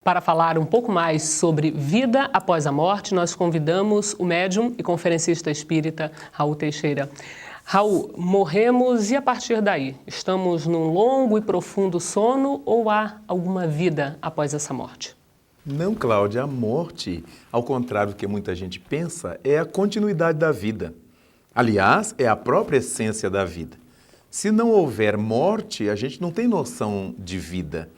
Para falar um pouco mais sobre vida após a morte, nós convidamos o médium e conferencista espírita Raul Teixeira. Raul, morremos e a partir daí? Estamos num longo e profundo sono ou há alguma vida após essa morte? Não, Cláudia, a morte, ao contrário do que muita gente pensa, é a continuidade da vida. Aliás, é a própria essência da vida. Se não houver morte, a gente não tem noção de vida.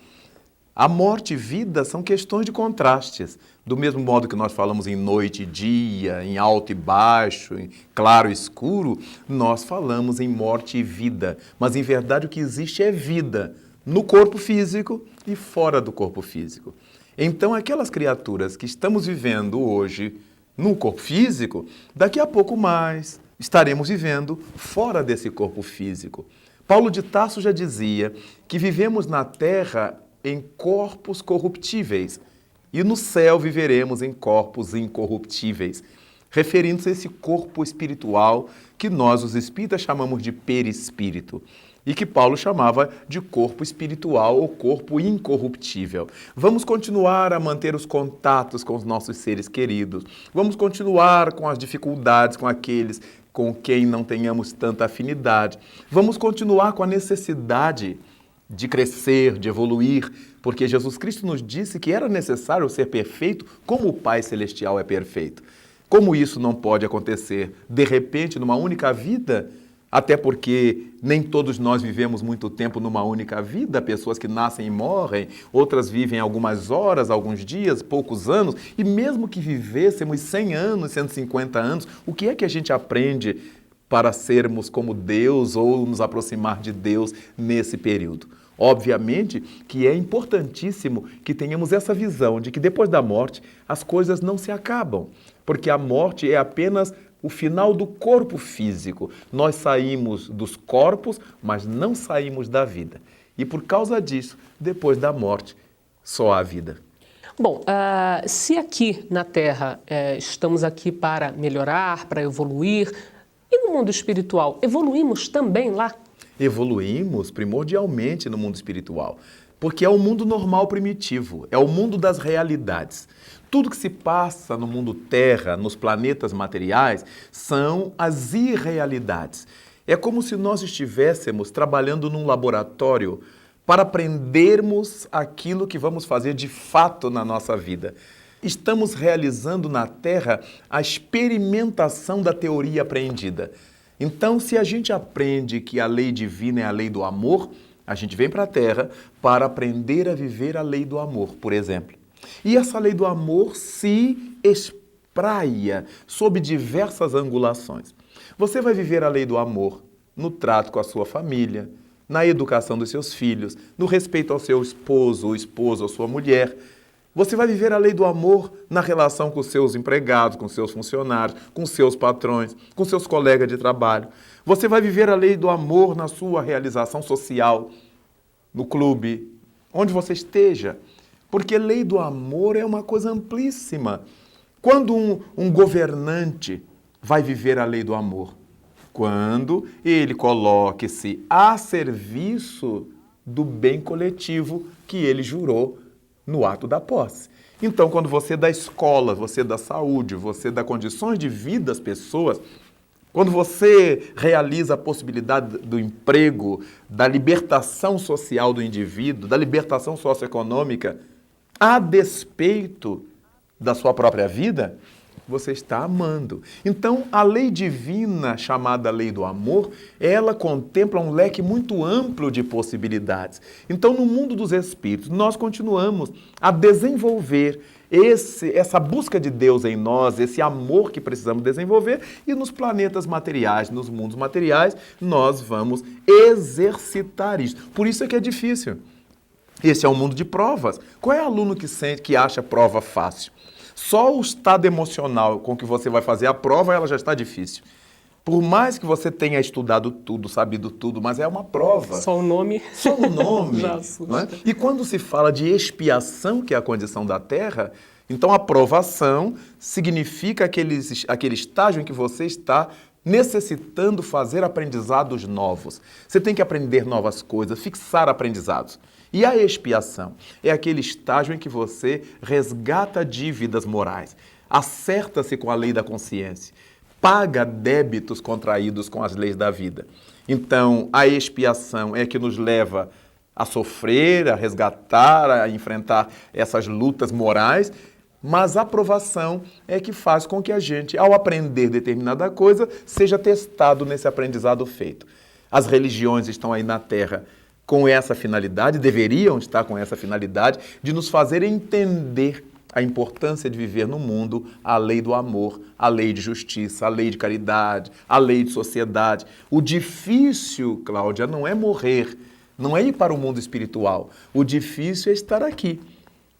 A morte e vida são questões de contrastes. Do mesmo modo que nós falamos em noite e dia, em alto e baixo, em claro e escuro, nós falamos em morte e vida. Mas, em verdade, o que existe é vida no corpo físico e fora do corpo físico. Então, aquelas criaturas que estamos vivendo hoje no corpo físico, daqui a pouco mais estaremos vivendo fora desse corpo físico. Paulo de Tarso já dizia que vivemos na Terra em corpos corruptíveis e no céu viveremos em corpos incorruptíveis, referindo-se a esse corpo espiritual que nós, os espíritas, chamamos de perispírito e que Paulo chamava de corpo espiritual ou corpo incorruptível. Vamos continuar a manter os contatos com os nossos seres queridos, vamos continuar com as dificuldades com aqueles com quem não tenhamos tanta afinidade, vamos continuar com a necessidade de crescer, de evoluir, porque Jesus Cristo nos disse que era necessário ser perfeito como o Pai Celestial é perfeito. Como isso não pode acontecer de repente numa única vida? Até porque nem todos nós vivemos muito tempo numa única vida, pessoas que nascem e morrem, outras vivem algumas horas, alguns dias, poucos anos, e mesmo que vivêssemos 100 anos, 150 anos, o que é que a gente aprende para sermos como Deus ou nos aproximar de Deus nesse período? Obviamente que é importantíssimo que tenhamos essa visão de que depois da morte as coisas não se acabam, porque a morte é apenas o final do corpo físico. Nós saímos dos corpos, mas não saímos da vida. E por causa disso, depois da morte, só há vida. Bom, se aqui na Terra estamos aqui para melhorar, para evoluir, e no mundo espiritual, evoluímos também lá? Evoluímos primordialmente no mundo espiritual, porque é o mundo normal primitivo, é o mundo das realidades. Tudo que se passa no mundo Terra, nos planetas materiais, são as irrealidades. É como se nós estivéssemos trabalhando num laboratório para aprendermos aquilo que vamos fazer de fato na nossa vida. Estamos realizando na Terra a experimentação da teoria apreendida. Então, se a gente aprende que a lei divina é a lei do amor, a gente vem para a Terra para aprender a viver a lei do amor, por exemplo. E essa lei do amor se espraia sob diversas angulações. Você vai viver a lei do amor no trato com a sua família, na educação dos seus filhos, no respeito ao seu esposo ou esposa ou sua mulher. Você vai viver a lei do amor na relação com seus empregados, com seus funcionários, com seus patrões, com seus colegas de trabalho. Você vai viver a lei do amor na sua realização social, no clube, onde você esteja. Porque lei do amor é uma coisa amplíssima. Quando um governante vai viver a lei do amor? Quando ele coloque-se a serviço do bem coletivo que ele jurou no ato da posse. Então, quando você dá escola, você dá saúde, você dá condições de vida às pessoas, quando você realiza a possibilidade do emprego, da libertação social do indivíduo, da libertação socioeconômica, a despeito da sua própria vida, você está amando. Então, a lei divina, chamada lei do amor, ela contempla um leque muito amplo de possibilidades. Então, no mundo dos espíritos, nós continuamos a desenvolver essa busca de Deus em nós, esse amor que precisamos desenvolver, e nos planetas materiais, nos mundos materiais, nós vamos exercitar isso. Por isso é que é difícil. Esse é um mundo de provas. Qual é aluno que acha prova fácil? Só o estado emocional com que você vai fazer a prova, ela já está difícil. Por mais que você tenha estudado tudo, sabido tudo, mas é uma prova. Só o nome. Só o nome. Já não é? E quando se fala de expiação, que é a condição da Terra, então a provação significa aquele estágio em que você está necessitando fazer aprendizados novos. Você tem que aprender novas coisas, fixar aprendizados. E a expiação é aquele estágio em que você resgata dívidas morais, acerta-se com a lei da consciência, paga débitos contraídos com as leis da vida. Então, a expiação é que nos leva a sofrer, a resgatar, a enfrentar essas lutas morais, mas a provação é que faz com que a gente, ao aprender determinada coisa, seja testado nesse aprendizado feito. As religiões estão aí na Terra com essa finalidade, deveriam estar com essa finalidade, de nos fazer entender a importância de viver no mundo a lei do amor, a lei de justiça, a lei de caridade, a lei de sociedade. O difícil, Cláudia, não é morrer, não é ir para o mundo espiritual. O difícil é estar aqui.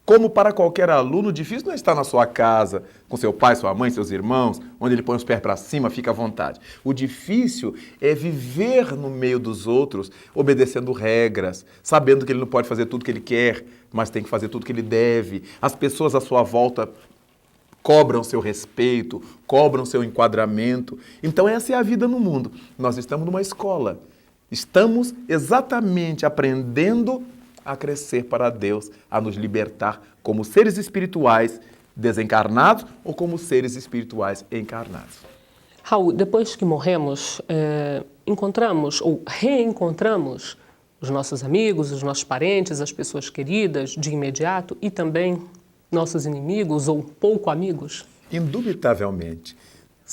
Como para qualquer aluno, o difícil não é estar na sua casa, com seu pai, sua mãe, seus irmãos, onde ele põe os pés para cima, fica à vontade. O difícil é viver no meio dos outros, obedecendo regras, sabendo que ele não pode fazer tudo que ele quer, mas tem que fazer tudo que ele deve. As pessoas à sua volta cobram seu respeito, cobram seu enquadramento. Então essa é a vida no mundo. Nós estamos numa escola. Estamos exatamente aprendendo a crescer para Deus, a nos libertar como seres espirituais desencarnados ou como seres espirituais encarnados. Raul, depois que morremos, encontramos ou reencontramos os nossos amigos, os nossos parentes, as pessoas queridas de imediato e também nossos inimigos ou pouco amigos? Indubitavelmente.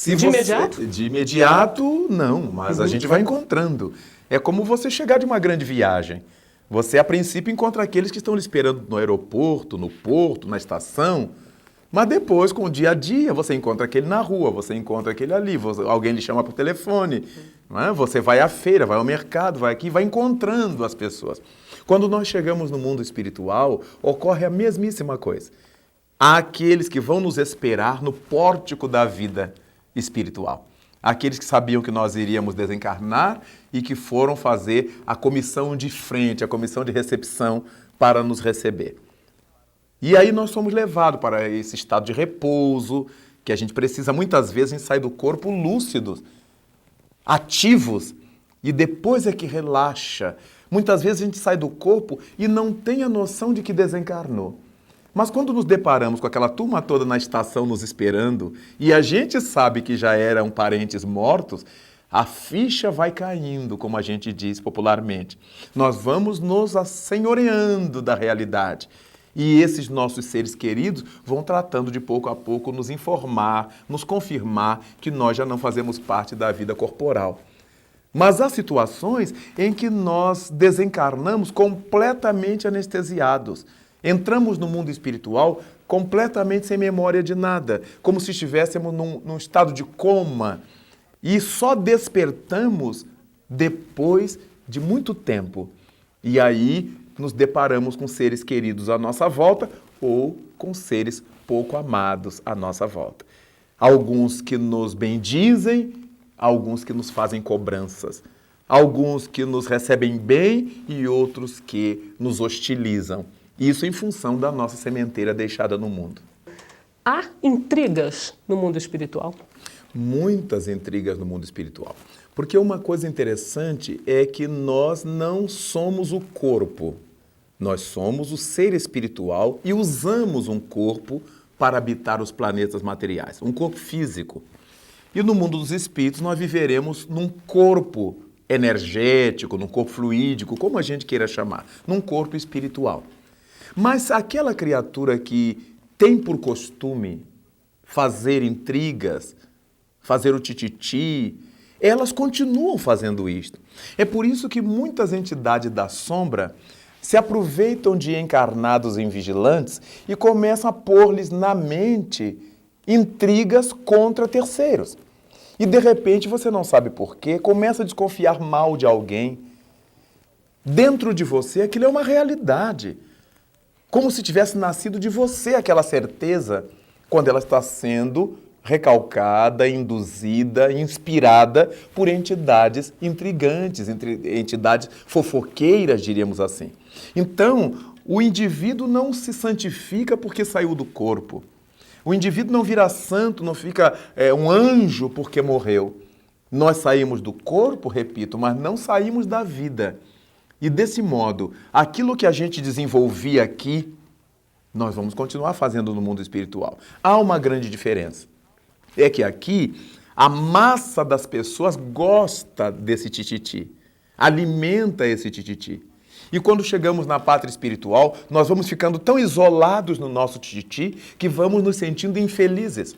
Imediato? De imediato, não, mas a gente vai encontrando. É como você chegar de uma grande viagem. Você, a princípio, encontra aqueles que estão lhe esperando no aeroporto, no porto, na estação, mas depois, com o dia a dia, você encontra aquele na rua, você encontra aquele ali, alguém lhe chama por telefone, não é? Você vai à feira, vai ao mercado, vai aqui, vai encontrando as pessoas. Quando nós chegamos no mundo espiritual, ocorre a mesmíssima coisa. Há aqueles que vão nos esperar no pórtico da vida espiritual. Aqueles que sabiam que nós iríamos desencarnar e que foram fazer a comissão de frente, a comissão de recepção para nos receber. E aí nós somos levados para esse estado de repouso, que a gente precisa muitas vezes em sair do corpo lúcidos, ativos, e depois é que relaxa. Muitas vezes a gente sai do corpo e não tem a noção de que desencarnou. Mas quando nos deparamos com aquela turma toda na estação nos esperando, e a gente sabe que já eram parentes mortos, a ficha vai caindo, como a gente diz popularmente. Nós vamos nos assenhoreando da realidade. E esses nossos seres queridos vão tratando de pouco a pouco nos informar, nos confirmar que nós já não fazemos parte da vida corporal. Mas há situações em que nós desencarnamos completamente anestesiados. Entramos no mundo espiritual completamente sem memória de nada, como se estivéssemos num estado de coma. E só despertamos depois de muito tempo. E aí nos deparamos com seres queridos à nossa volta ou com seres pouco amados à nossa volta. Alguns que nos bendizem, alguns que nos fazem cobranças. Alguns que nos recebem bem e outros que nos hostilizam. Isso em função da nossa sementeira deixada no mundo. Há intrigas no mundo espiritual? Muitas intrigas no mundo espiritual. Porque uma coisa interessante é que nós não somos o corpo. Nós somos o ser espiritual e usamos um corpo para habitar os planetas materiais, um corpo físico. E no mundo dos espíritos nós viveremos num corpo energético, num corpo fluídico, como a gente queira chamar, num corpo espiritual. Mas aquela criatura que tem por costume fazer intrigas, fazer o tititi, elas continuam fazendo isto. É por isso que muitas entidades da sombra se aproveitam de encarnados invigilantes e começam a pôr-lhes na mente intrigas contra terceiros. E de repente, você não sabe por quê, começa a desconfiar mal de alguém. Dentro de você, aquilo é uma realidade. Como se tivesse nascido de você aquela certeza, quando ela está sendo recalcada, induzida, inspirada por entidades intrigantes, entidades fofoqueiras, diríamos assim. Então, o indivíduo não se santifica porque saiu do corpo. O indivíduo não vira santo, não fica um anjo porque morreu. Nós saímos do corpo, repito, mas não saímos da vida. E desse modo, aquilo que a gente desenvolvia aqui, nós vamos continuar fazendo no mundo espiritual. Há uma grande diferença. É que aqui, a massa das pessoas gosta desse tititi, alimenta esse tititi. E quando chegamos na pátria espiritual, nós vamos ficando tão isolados no nosso tititi que vamos nos sentindo infelizes.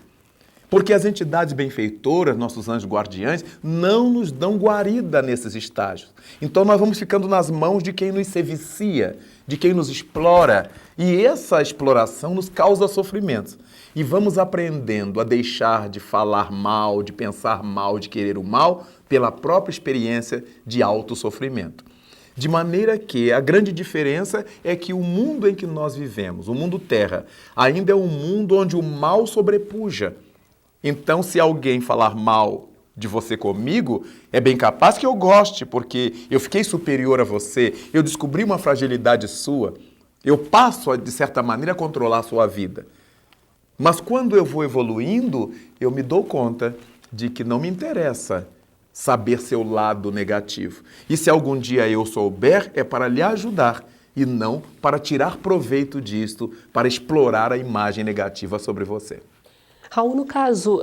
Porque as entidades benfeitoras, nossos anjos guardiães, não nos dão guarida nesses estágios. Então nós vamos ficando nas mãos de quem nos sevicia, de quem nos explora. E essa exploração nos causa sofrimentos. E vamos aprendendo a deixar de falar mal, de pensar mal, de querer o mal, pela própria experiência de autossofrimento. De maneira que a grande diferença é que o mundo em que nós vivemos, o mundo terra, ainda é um mundo onde o mal sobrepuja. Então, se alguém falar mal de você comigo, é bem capaz que eu goste, porque eu fiquei superior a você, eu descobri uma fragilidade sua, eu passo, de certa maneira, a controlar a sua vida. Mas quando eu vou evoluindo, eu me dou conta de que não me interessa saber seu lado negativo. E se algum dia eu souber, é para lhe ajudar e não para tirar proveito disto, para explorar a imagem negativa sobre você. Raul, no caso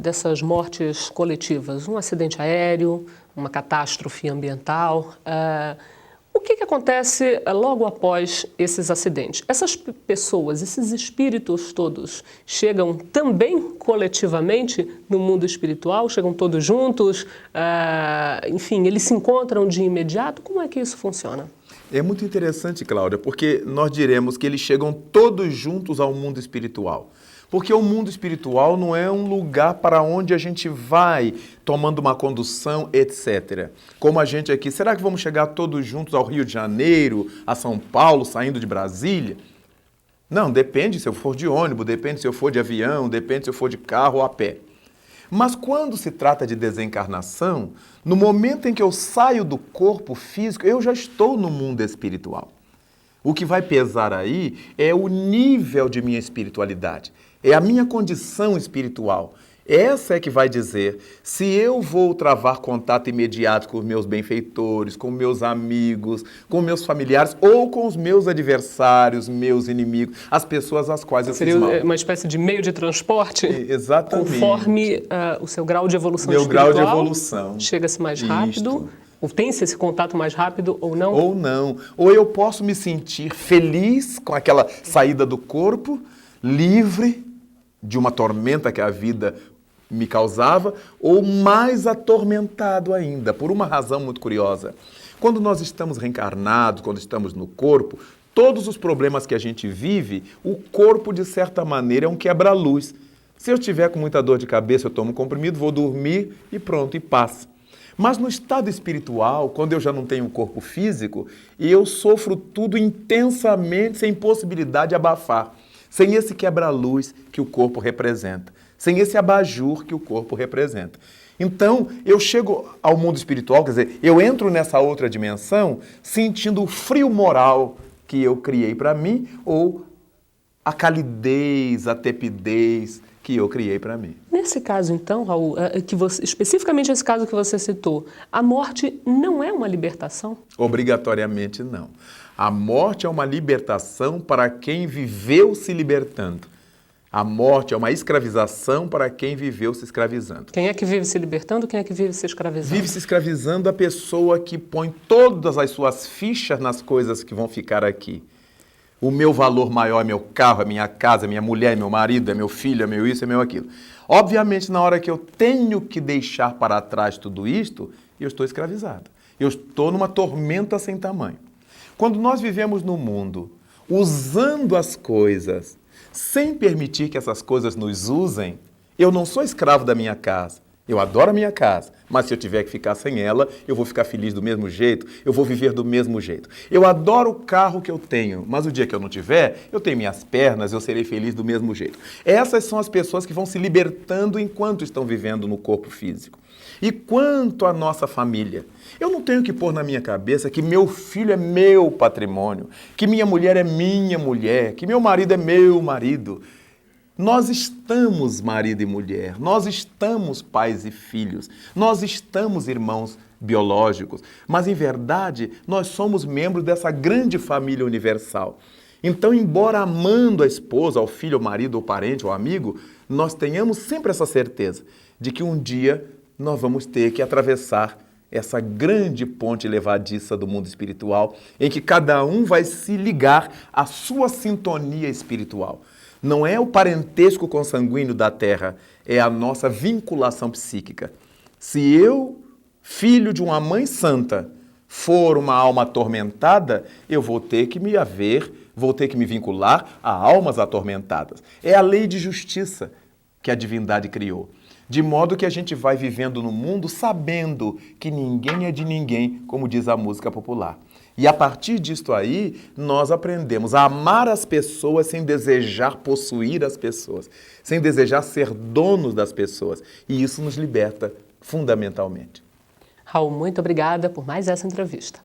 dessas mortes coletivas, um acidente aéreo, uma catástrofe ambiental, o que acontece logo após esses acidentes? Essas pessoas, esses espíritos todos, chegam também coletivamente no mundo espiritual? Chegam todos juntos? Enfim, eles se encontram de imediato? Como é que isso funciona? É muito interessante, Cláudia, porque nós diremos que eles chegam todos juntos ao mundo espiritual. Porque o mundo espiritual não é um lugar para onde a gente vai tomando uma condução, etc. Como a gente aqui, será que vamos chegar todos juntos ao Rio de Janeiro, a São Paulo, saindo de Brasília? Não, depende se eu for de ônibus, depende se eu for de avião, depende se eu for de carro ou a pé. Mas quando se trata de desencarnação, no momento em que eu saio do corpo físico, eu já estou no mundo espiritual. O que vai pesar aí é o nível de minha espiritualidade. É a minha condição espiritual. Essa é que vai dizer se eu vou travar contato imediato com os meus benfeitores, com meus amigos, com meus familiares ou com os meus adversários, meus inimigos, as pessoas às quais eu fiz mal. Seria uma espécie de meio de transporte? Exatamente. Conforme o seu grau de evolução meu espiritual. Grau de evolução. Chega-se mais rápido. Ou tem-se esse contato mais rápido ou não? Ou não. Ou eu posso me sentir feliz com aquela saída do corpo, livre de uma tormenta que a vida me causava, ou mais atormentado ainda, por uma razão muito curiosa. Quando nós estamos reencarnados, quando estamos no corpo, todos os problemas que a gente vive, o corpo, de certa maneira, é um quebra-luz. Se eu tiver com muita dor de cabeça, eu tomo um comprimido, vou dormir e pronto, e passa. Mas no estado espiritual, quando eu já não tenho um corpo físico, eu sofro tudo intensamente, sem possibilidade de abafar. Sem esse quebra-luz que o corpo representa. Sem esse abajur que o corpo representa. Então, eu chego ao mundo espiritual, quer dizer, eu entro nessa outra dimensão sentindo o frio moral que eu criei para mim ou a calidez, a tepidez que eu criei para mim. Nesse caso, então, Raul, especificamente esse caso que você citou, a morte não é uma libertação? Obrigatoriamente não. A morte é uma libertação para quem viveu se libertando. A morte é uma escravização para quem viveu se escravizando. Quem é que vive se libertando? Quem é que vive se escravizando? Vive se escravizando a pessoa que põe todas as suas fichas nas coisas que vão ficar aqui. O meu valor maior é meu carro, é minha casa, é minha mulher, é meu marido, é meu filho, é meu isso, é meu aquilo. Obviamente, na hora que eu tenho que deixar para trás tudo isto, eu estou escravizado. Eu estou numa tormenta sem tamanho. Quando nós vivemos no mundo, usando as coisas, sem permitir que essas coisas nos usem, eu não sou escravo da minha casa. Eu adoro a minha casa, mas se eu tiver que ficar sem ela, eu vou ficar feliz do mesmo jeito, eu vou viver do mesmo jeito. Eu adoro o carro que eu tenho, mas o dia que eu não tiver, eu tenho minhas pernas, eu serei feliz do mesmo jeito. Essas são as pessoas que vão se libertando enquanto estão vivendo no corpo físico. E quanto à nossa família, eu não tenho que pôr na minha cabeça que meu filho é meu patrimônio, que minha mulher é minha mulher, que meu marido é meu marido. Nós estamos marido e mulher, nós estamos pais e filhos, nós estamos irmãos biológicos, mas em verdade nós somos membros dessa grande família universal. Então, embora amando a esposa, ao filho, ao marido, ao parente, ao amigo, nós tenhamos sempre essa certeza de que um dia nós vamos ter que atravessar essa grande ponte levadiça do mundo espiritual, em que cada um vai se ligar à sua sintonia espiritual. Não é o parentesco consanguíneo da Terra, é a nossa vinculação psíquica. Se eu, filho de uma mãe santa, for uma alma atormentada, eu vou ter que me vincular a almas atormentadas. É a lei de justiça que a divindade criou. De modo que a gente vai vivendo no mundo sabendo que ninguém é de ninguém, como diz a música popular. E a partir disto aí, nós aprendemos a amar as pessoas sem desejar possuir as pessoas, sem desejar ser donos das pessoas. E isso nos liberta fundamentalmente. Raul, muito obrigada por mais essa entrevista.